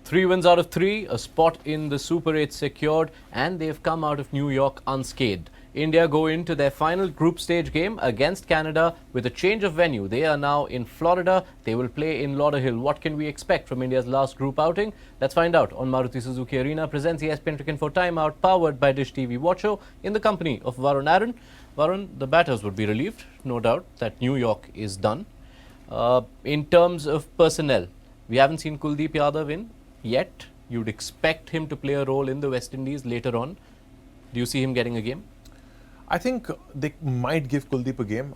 3 wins out of 3, a spot in the Super 8 secured, and they've come out of New York unscathed. India go into their final group stage game against Canada with a change of venue. They are now in Florida. They will play in Lauderhill. What can we expect from India's last group outing? Let's find out on Maruti Suzuki Arena presents ESPNcricinfo Timeout, powered by Dish TV Watch Show, in the company of Varun Aaron. Varun, the batters would be relieved, no doubt, that New York is done. In terms of personnel, we haven't seen Kuldeep Yadav in yet. You'd expect him to play a role in the West Indies later on. Do you see him getting a game? I think they might give Kuldeep a game.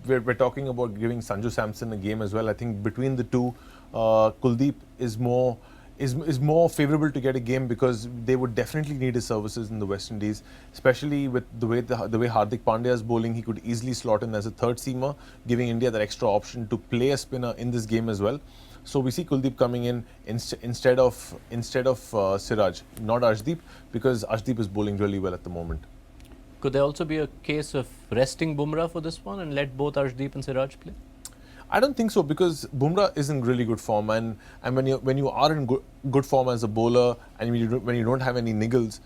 We're talking about giving Sanju Samson a game as well. I think between the two, Kuldeep is more favourable to get a game because they would definitely need his services in the West Indies, especially with the way Hardik Pandya is bowling. He could easily slot in as a third seamer, giving India that extra option to play a spinner in this game as well. So we see Kuldeep coming in instead of Siraj, not Arshdeep, because Arshdeep is bowling really well at the moment. Could there also be a case of resting Bumrah for this one and let both Arshdeep and Siraj play? I don't think so, because Bumrah is in really good form, and when you are in good form as a bowler and when you don't have any niggles,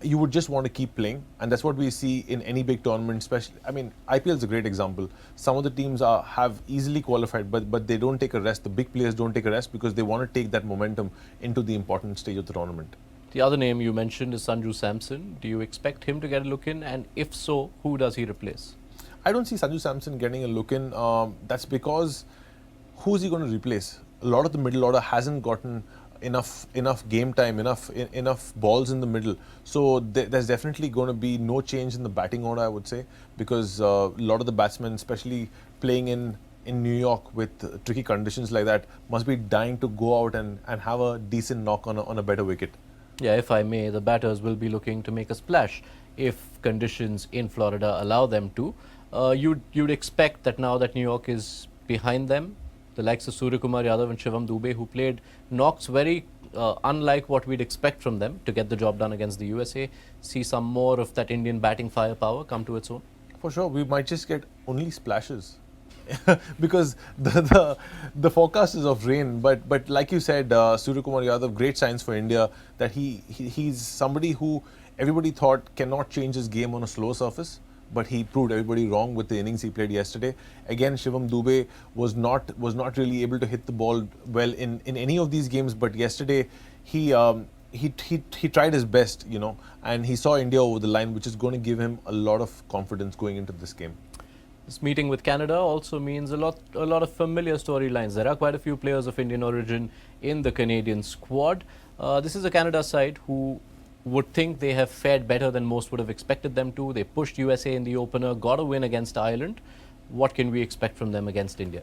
you would just want to keep playing, and that's what we see in any big tournament. Especially, I mean, IPL is a great example. Some of the teams have easily qualified, but they don't take a rest. The big players don't take a rest because they want to take that momentum into the important stage of the tournament. The other name you mentioned is Sanju Samson. Do you expect him to get a look in? And if so, who does he replace? I don't see Sanju Samson getting a look in. That's because who's he going to replace? A lot of the middle order hasn't gotten enough game time, enough balls in the middle. So there's definitely going to be no change in the batting order, I would say, because a lot of the batsmen, especially playing in New York with tricky conditions like that, must be dying to go out and have a decent knock on a better wicket. Yeah, if I may, the batters will be looking to make a splash if conditions in Florida allow them to. You'd expect that now that New York is behind them, the likes of Suryakumar Yadav and Shivam Dube, who played knocks very unlike what we'd expect from them to get the job done against the USA, see some more of that Indian batting firepower come to its own? For sure, we might just get only splashes. Because the forecast is of rain, but like you said, Suryakumar Yadav, great signs for India that he's somebody who everybody thought cannot change his game on a slow surface, but he proved everybody wrong with the innings he played yesterday. Again, Shivam Dube was not really able to hit the ball well in any of these games, but yesterday he tried his best, and he saw India over the line, which is going to give him a lot of confidence going into this game. This meeting with Canada also means a lot of familiar storylines. There are quite a few players of Indian origin in the Canadian squad. This is a Canada side who would think they have fared better than most would have expected them to. They pushed USA in the opener, got a win against Ireland. What can we expect from them against India?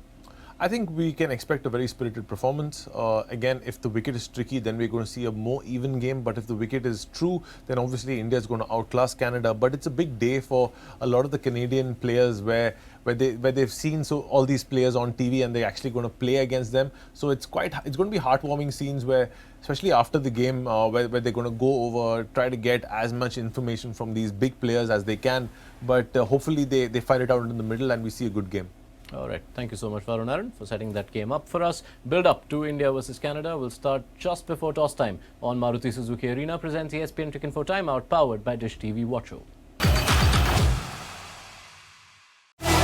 I think we can expect a very spirited performance. Again, if the wicket is tricky, then we're going to see a more even game. But if the wicket is true, then obviously India is going to outclass Canada. But it's a big day for a lot of the Canadian players where they've seen all these players on TV and they're actually going to play against them. So it's going to be heartwarming scenes where, especially after the game, where they're going to go over, try to get as much information from these big players as they can. But hopefully they fight it out in the middle and we see a good game. All right. Thank you so much, Varun Aaron, for setting that game up for us. Build up to India versus Canada will start just before toss time on Maruti Suzuki Arena. Presents ESPNcricinfo Timeout, powered by Dish TV Watch Show.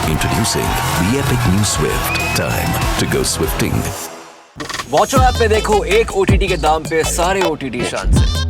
Introducing the epic new Swift. Time to go swifting. Watcho app पे देखो एक OTT के दाम पे सारे OTT शान से